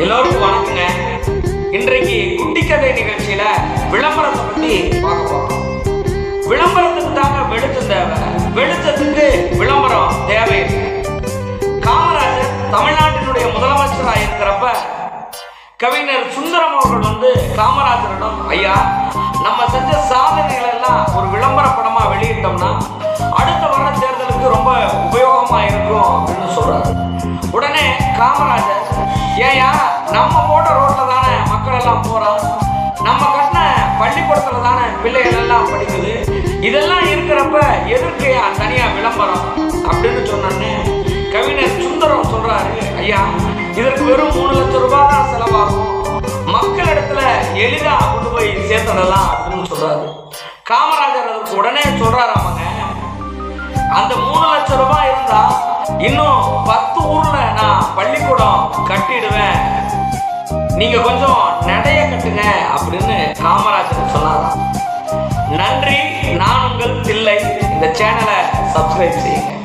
எல்லோருக்கும் வணக்கங்க. இன்றைக்கு குட்டி கதை நிகழ்ச்சியில விளம்பரத்தை பத்தி பார்க்க போறோம். விளம்பரத்துக்கு தாங்க வெளிச்சம் தேவை, வெளிச்சத்துக்கு விளம்பரம் தேவையில்லை. காமராஜர் தமிழ்நாட்டினுடைய முதலமைச்சராக இருக்கிறப்ப கவிஞர் சுந்தரம் அவர்கள் காமராஜரிடம், ஐயா, நம்ம செஞ்ச சாதனைகள் எல்லாம் ஒரு விளம்பர படமா வெளியிட்டோம்னா அடுத்த வர தேர்தலுக்கு ரொம்ப உபயோகமா இருக்கும் அப்படின்னு சொல்றாரு. உடனே காமராஜர், ஏயா, நம்ம போட்ட ரோட்ல தானே மக்கள் எல்லாம் போறான், நம்ம கட்டின பள்ளிக்கூடத்துல தானே பிள்ளைகள் எல்லாம் படிக்குது, இதெல்லாம் இருக்கிறப்ப எதற்கையா தனியா விளம்பரம் அப்படின்னு சொன்னே கவிஞர் சுந்தரம் சொல்றாரு, ஐயா, இதற்கு வெறும் 3 லட்சம் ரூபாய் தான் செலவாகும், மக்களிடத்துல எளிதா கொண்டு போய் சேர்த்துடலாம் அப்படின்னு சொல்றாரு. காமராஜர் அதுக்கு உடனே சொல்றாராமங்க, அந்த 3 லட்சம் ரூபாய் இருந்தா இன்னும் 10 ஊர்ல நான் பள்ளிக்கூடம் கட்டிடுவேன், நீங்க கொஞ்சம் நடைய கட்டுங்க அப்படின்னு காமராஜர் சொன்னாராம். நன்றி. நான் உங்கள் தில்லை. இந்த சேனலை சப்ஸ்கிரைப் செய்யுங்க.